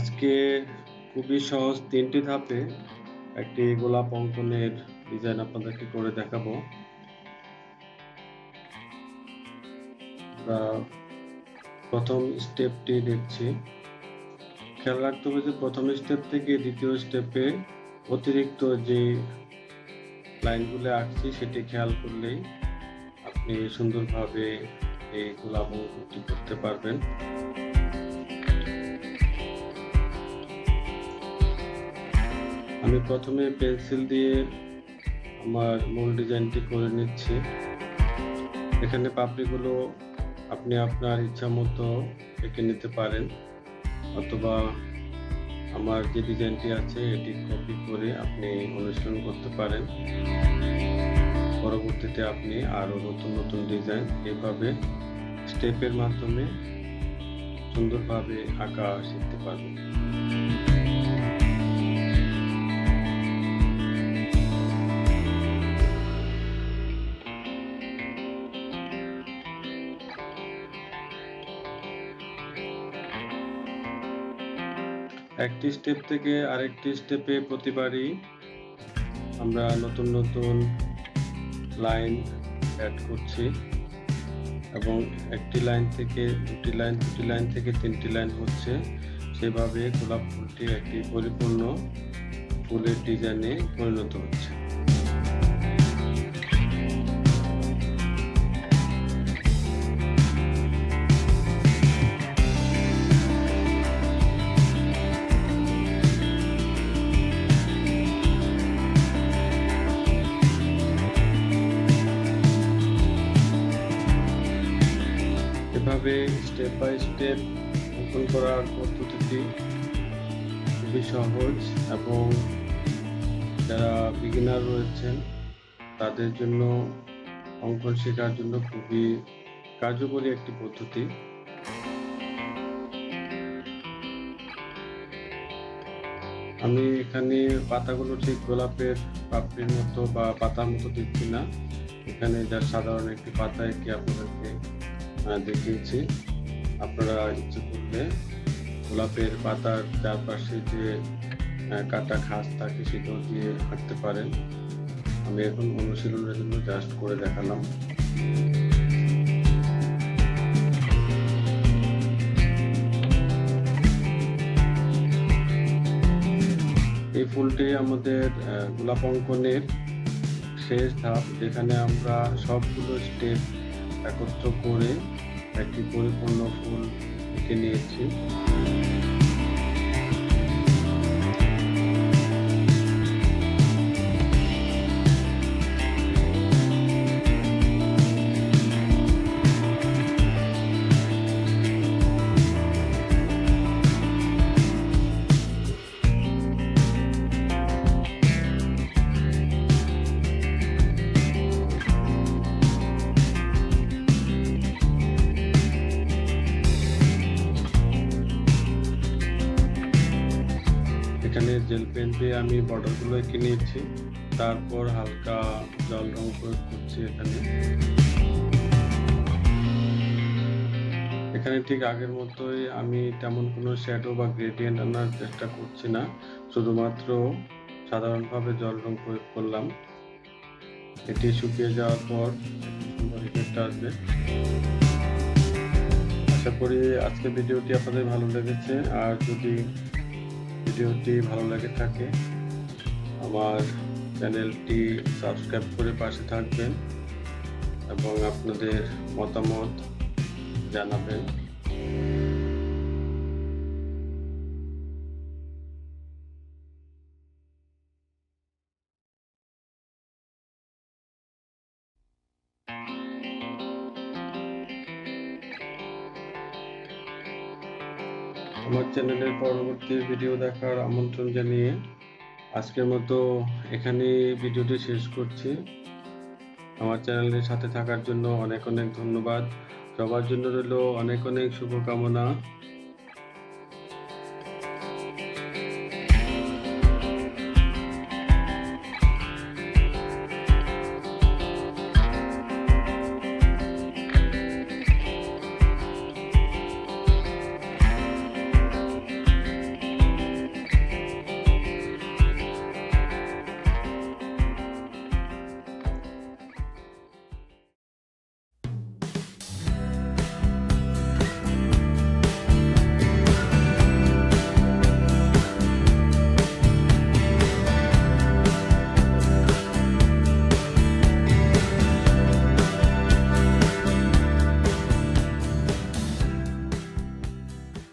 আজকে খুবই সহজ ৩টি ধাপে একটি গোলাপ অঙ্কনের ডিজাইন আপনাদেরকে করে দেখাবো। আমরা প্রথম স্টেপটি দেখছি। খেয়াল রাখতে হবে যে প্রথম স্টেপ থেকে দ্বিতীয় স্টেপে অতিরিক্ত যে লাইনগুলো আঁকছি সেটি খেয়াল করলেই আপনি সুন্দরভাবে এই গোলাপ অঙ্কনটি করতে পারবেন। আমি প্রথমে পেন্সিল দিয়ে আমার মূল ডিজাইনটি করে নিচ্ছি। এখানে পাপড়িগুলো আপনি আপনার ইচ্ছা মতো এঁকে নিতে পারেন, অথবা আমার যে ডিজাইনটি আছে এটি কপি করে আপনি অনুসরণ করতে পারেন। পরবর্তীতে আপনি আরো নতুন নতুন ডিজাইন এভাবে স্টেপের মাধ্যমে সুন্দরভাবে আঁকা শিখতে পারবেন। একটি স্টেপ থেকে আরেকটি স্টেপে প্রতিবারই আমরা নতুন নতুন লাইন অ্যাড করছি এবং একটি লাইন থেকে দুটি লাইন, দুটি লাইন থেকে 3টি লাইন হচ্ছে। সেভাবে গোলাপ ফুলটি একটি পরিপূর্ণ ফুলের ডিজাইনে পরিণত হচ্ছে। এভাবে স্টেপ বাই স্টেপ অঙ্কন করার পদ্ধতিটি খুবই সহজ এবং যারা বিগিনার রয়েছেন তাদের জন্য অঙ্কন শেখার জন্য খুবই কার্যকরী একটি পদ্ধতি। আমি এখানে পাতাগুলো ঠিক গোলাপের পাপড়ির মতো বা পাতার মতো দিচ্ছি না, এখানে যা সাধারণ একটি পাতা এঁকে আপনাদেরকে দেখিয়েছি। আপনারা ইচ্ছে করলে গোলাপের পাতার চারপাশে যে কাটা খাস থাকে সেটাও দিয়ে আঁকতে পারেন। আমি এখন অনুশীলনের জন্য জাস্ট করে দেখালাম। এই ফুলটি আমাদের গোলাপ অঙ্কনের শেষ ধাপ, যেখানে আমরা সবগুলো স্টেপ একত্র করে একটি পরিপূর্ণ ফুল এঁকে নিয়েছি। এখানে জেল পেন দিয়ে আমি বর্ডারগুলো এঁকে নিয়েছি, তারপর হালকা জল রং প্রয়োগ করছি। এখানে ঠিক আগের মতোই আমি তেমন কোনো শ্যাডো বা গ্রেডিয়েন্ট আনার চেষ্টা করছি না, শুধুমাত্র সাধারণভাবে জল রং প্রয়োগ করলাম। এটি শুকিয়ে যাওয়ার পর সুন্দর ইফেক্ট আসবে। আশা করি আজকের ভিডিওটি আপনাদের ভালো লেগেছে, আর যদি ভিডিওটি ভালো লাগে থাকে আমার চ্যানেলটি সাবস্ক্রাইব করে পাশে থাকবেন এবং আপনাদের মতামত জানাবেন। আমার চ্যানেলের পরবর্তী ভিডিও দেখার আমন্ত্রণ জানিয়ে আজকের মতো এখানে ভিডিওটি শেষ করছি। আমার চ্যানেলের সাথে থাকার জন্য অনেক অনেক ধন্যবাদ। সবার জন্য রইল অনেক অনেক শুভকামনা।